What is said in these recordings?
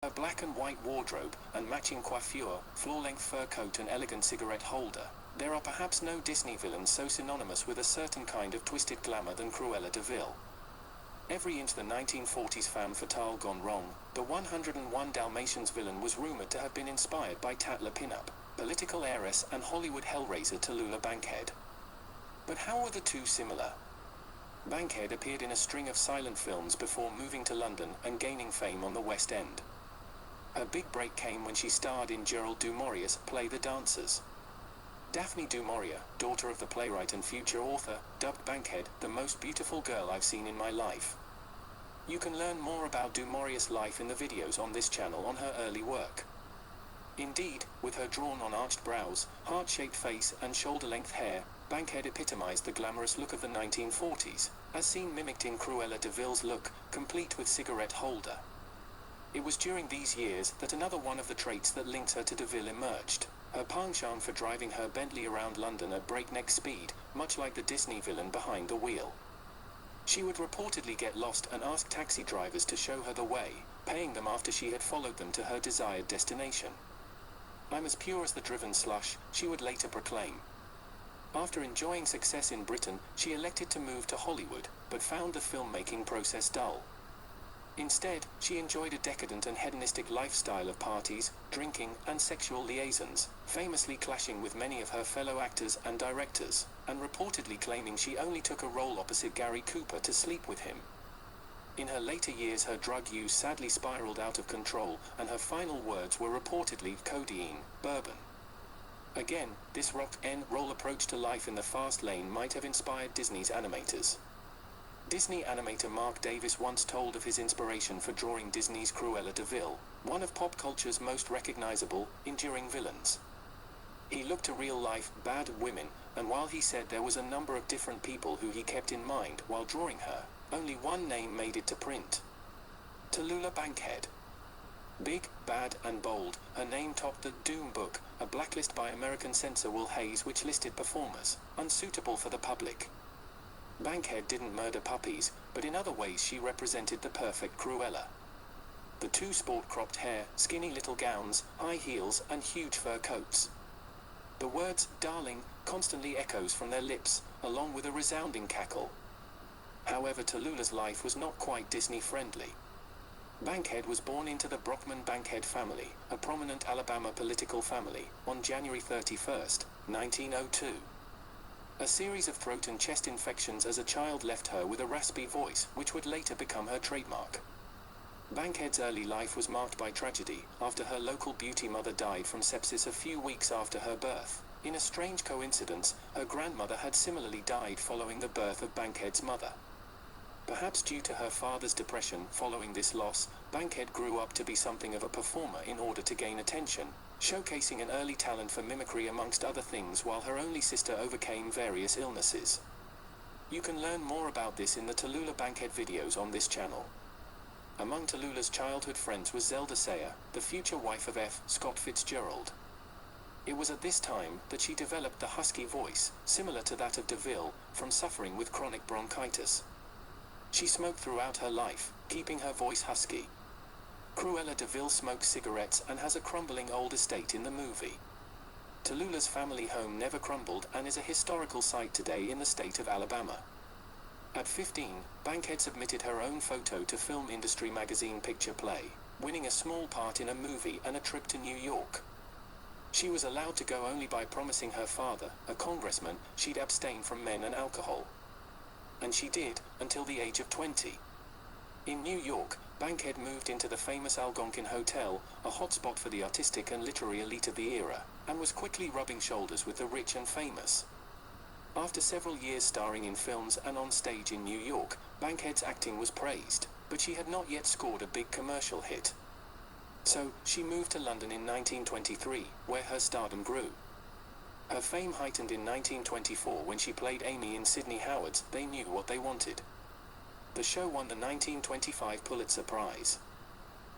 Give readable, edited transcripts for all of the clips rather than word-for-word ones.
Her black and white wardrobe and matching coiffure, floor-length fur coat and elegant cigarette holder, there are perhaps no Disney villains so synonymous with a certain kind of twisted glamour than Cruella de Vil. Every inch the 1940s femme fatale gone wrong, the 101 Dalmatians villain was rumored to have been inspired by Tallulah pinup, political heiress and Hollywood hellraiser Tallulah Bankhead. But how were the two similar? Bankhead appeared in a string of silent films before moving to London and gaining fame on the West End. Her big break came when she starred in Gerald du Maurier's play The Dancers. Daphne du Maurier, daughter of the playwright and future author, dubbed Bankhead the most beautiful girl I've seen in my life. You can learn more about du Maurier's life in the videos on this channel on her early work. Indeed, with her drawn-on arched brows, heart-shaped face and shoulder-length hair, Bankhead epitomized the glamorous look of the 1940s, as seen mimicked in Cruella de Vil's look, complete with cigarette holder. It was during these years that another one of the traits that linked her to de Vil emerged, her penchant for driving her Bentley around London at breakneck speed, much like the Disney villain behind the wheel. She would reportedly get lost and ask taxi drivers to show her the way, paying them after she had followed them to her desired destination. "I'm as pure as the driven slush," she would later proclaim. After enjoying success in Britain, she elected to move to Hollywood, but found the filmmaking process dull. Instead, she enjoyed a decadent and hedonistic lifestyle of parties, drinking, and sexual liaisons, famously clashing with many of her fellow actors and directors, and reportedly claiming she only took a role opposite Gary Cooper to sleep with him. In her later years, her drug use sadly spiraled out of control, and her final words were reportedly codeine, bourbon. Again, this rock-and-roll approach to life in the fast lane might have inspired Disney's animators. Disney animator Mark Davis once told of his inspiration for drawing Disney's Cruella de Vil, one of pop culture's most recognizable, enduring villains. He looked to real-life, bad women, and while he said there was a number of different people who he kept in mind while drawing her, only one name made it to print: Tallulah Bankhead. Big, bad, and bold, her name topped the Doom Book, a blacklist by American censor Will Hayes which listed performers unsuitable for the public. Bankhead didn't murder puppies, but in other ways she represented the perfect Cruella. The two sport cropped hair, skinny little gowns, high heels, and huge fur coats. The words "darling" constantly echoes from their lips, along with a resounding cackle. However, Tallulah's life was not quite Disney-friendly. Bankhead was born into the Brockman Bankhead family, a prominent Alabama political family, on January 31, 1902. A series of throat and chest infections as a child left her with a raspy voice, which would later become her trademark. Bankhead's early life was marked by tragedy, after her local beauty mother died from sepsis a few weeks after her birth. In a strange coincidence, her grandmother had similarly died following the birth of Bankhead's mother. Perhaps due to her father's depression following this loss, Bankhead grew up to be something of a performer in order to gain attention, showcasing an early talent for mimicry amongst other things, while her only sister overcame various illnesses. You can learn more about this in the Tallulah Bankhead videos on this channel. Among Tallulah's childhood friends was Zelda Sayer, the future wife of F. Scott Fitzgerald. It was at this time that she developed the husky voice, similar to that of de Vil, from suffering with chronic bronchitis. She smoked throughout her life, keeping her voice husky. Cruella de Vil smokes cigarettes and has a crumbling old estate in the movie. Tallulah's family home never crumbled and is a historical site today in the state of Alabama. At 15, Bankhead submitted her own photo to film industry magazine Picture Play, winning a small part in a movie and a trip to New York. She was allowed to go only by promising her father, a congressman, she'd abstain from men and alcohol. And she did, until the age of 20. In New York, Bankhead moved into the famous Algonquin Hotel, a hotspot for the artistic and literary elite of the era, and was quickly rubbing shoulders with the rich and famous. After several years starring in films and on stage in New York, Bankhead's acting was praised, but she had not yet scored a big commercial hit. So, she moved to London in 1923, where her stardom grew. Her fame heightened in 1924 when she played Amy in Sidney Howard's They Knew What They Wanted. The show won the 1925 Pulitzer Prize.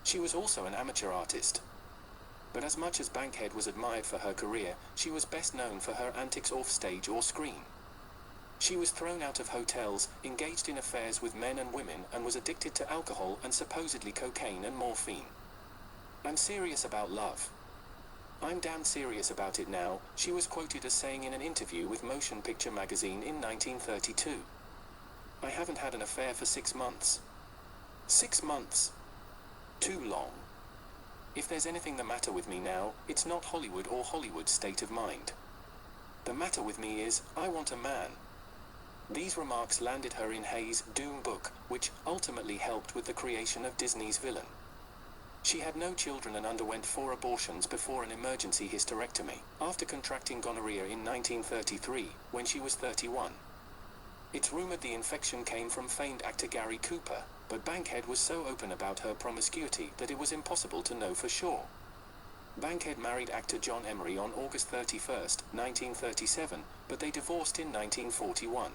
She was also an amateur artist. But as much as Bankhead was admired for her career, she was best known for her antics off-stage or screen. She was thrown out of hotels, engaged in affairs with men and women, and was addicted to alcohol and supposedly cocaine and morphine. I'm serious about love. I'm damn serious about it now, she was quoted as saying in an interview with Motion Picture magazine in 1932. I haven't had an affair for 6 months. 6 months. Too long. If there's anything the matter with me now, it's not Hollywood or Hollywood's state of mind. The matter with me is, I want a man. These remarks landed her in Hayes' Doom book, which ultimately helped with the creation of Disney's villain. She had no children and underwent 4 abortions before an emergency hysterectomy, after contracting gonorrhea in 1933, when she was 31. It's rumored the infection came from famed actor Gary Cooper, but Bankhead was so open about her promiscuity that it was impossible to know for sure. Bankhead married actor John Emery on August 31, 1937, but they divorced in 1941.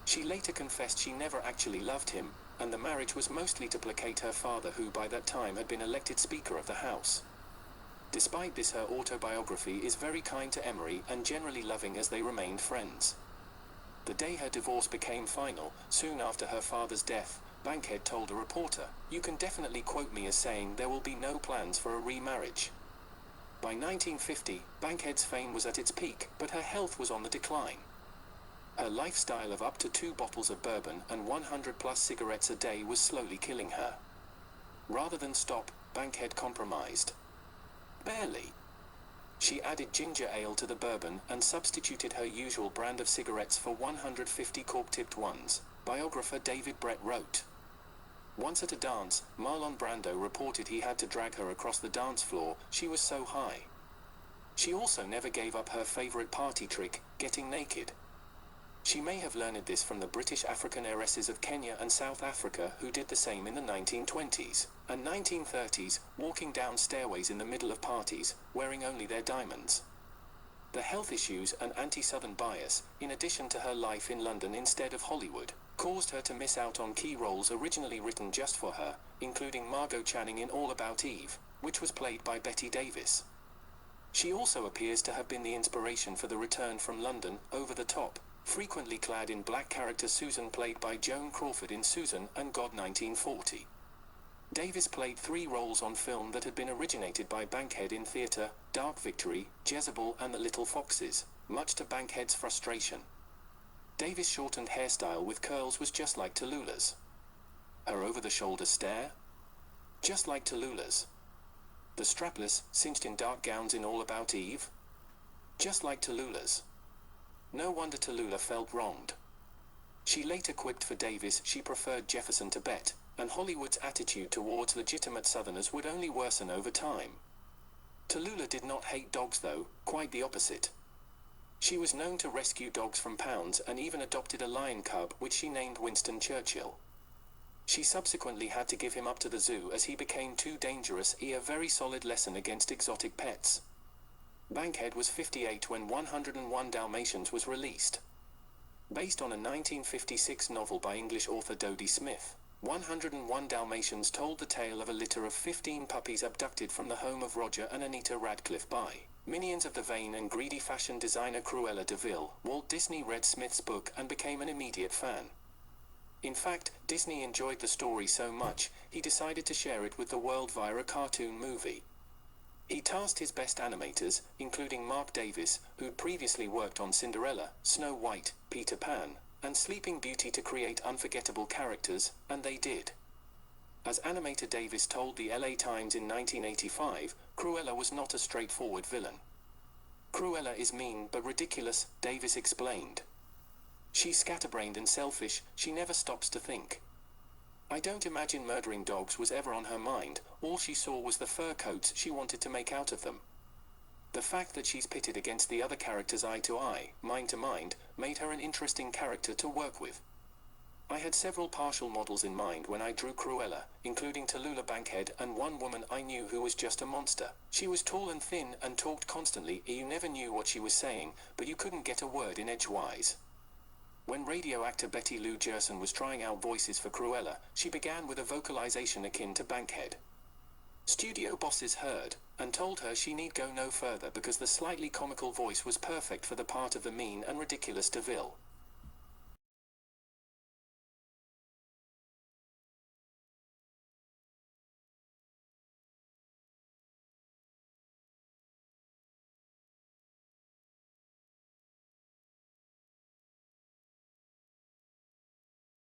She later confessed she never actually loved him, and the marriage was mostly to placate her father, who by that time had been elected Speaker of the House. Despite this, her autobiography is very kind to Emery and generally loving as they remained friends. The day her divorce became final, soon after her father's death, Bankhead told a reporter, "You can definitely quote me as saying there will be no plans for a remarriage." By 1950, Bankhead's fame was at its peak, but her health was on the decline. Her lifestyle of up to 2 bottles of bourbon and 100+ cigarettes a day was slowly killing her. Rather than stop, Bankhead compromised. Barely. She added ginger ale to the bourbon and substituted her usual brand of cigarettes for 150 cork-tipped ones, biographer David Brett wrote. Once at a dance, Marlon Brando reported he had to drag her across the dance floor, she was so high. She also never gave up her favorite party trick, getting naked. She may have learned this from the British African heiresses of Kenya and South Africa, who did the same in the 1920s and 1930s, walking down stairways in the middle of parties, wearing only their diamonds. The health issues and anti-Southern bias, in addition to her life in London instead of Hollywood, caused her to miss out on key roles originally written just for her, including Margot Channing in All About Eve, which was played by Bette Davis. She also appears to have been the inspiration for the return from London, Over the Top, frequently clad in black character Susan, played by Joan Crawford in Susan and God 1940. Davis played 3 roles on film that had been originated by Bankhead in theatre: Dark Victory, Jezebel and The Little Foxes, much to Bankhead's frustration. Davis' shortened hairstyle with curls was just like Tallulah's. Her over-the-shoulder stare? Just like Tallulah's. The strapless, cinched-in dark gowns in All About Eve? Just like Tallulah's. No wonder Tallulah felt wronged. She later quipped for Davis she preferred Jefferson to Bet, and Hollywood's attitude towards legitimate Southerners would only worsen over time. Tallulah did not hate dogs though, quite the opposite. She was known to rescue dogs from pounds and even adopted a lion cub which she named Winston Churchill. She subsequently had to give him up to the zoo as he became too dangerous, a very solid lesson against exotic pets. Bankhead was 58 when 101 Dalmatians was released. Based on a 1956 novel by English author Dodie Smith, 101 Dalmatians told the tale of a litter of 15 puppies abducted from the home of Roger and Anita Radcliffe by minions of the vain and greedy fashion designer Cruella de Vil. Walt Disney read Smith's book and became an immediate fan. In fact, Disney enjoyed the story so much, he decided to share it with the world via a cartoon movie. He tasked his best animators, including Mark Davis, who'd previously worked on Cinderella, Snow White, Peter Pan, and Sleeping Beauty, to create unforgettable characters, and they did. As animator Davis told the LA Times in 1985, Cruella was not a straightforward villain. Cruella is mean but ridiculous, Davis explained. She's scatterbrained and selfish, she never stops to think. I don't imagine murdering dogs was ever on her mind, all she saw was the fur coats she wanted to make out of them. The fact that she's pitted against the other characters eye to eye, mind to mind, made her an interesting character to work with. I had several partial models in mind when I drew Cruella, including Tallulah Bankhead and one woman I knew who was just a monster. She was tall and thin and talked constantly, you never knew what she was saying, but you couldn't get a word in edgewise. When radio actor Betty Lou Gerson was trying out voices for Cruella, she began with a vocalization akin to Bankhead. Studio bosses heard, and told her she need go no further because the slightly comical voice was perfect for the part of the mean and ridiculous de Vil.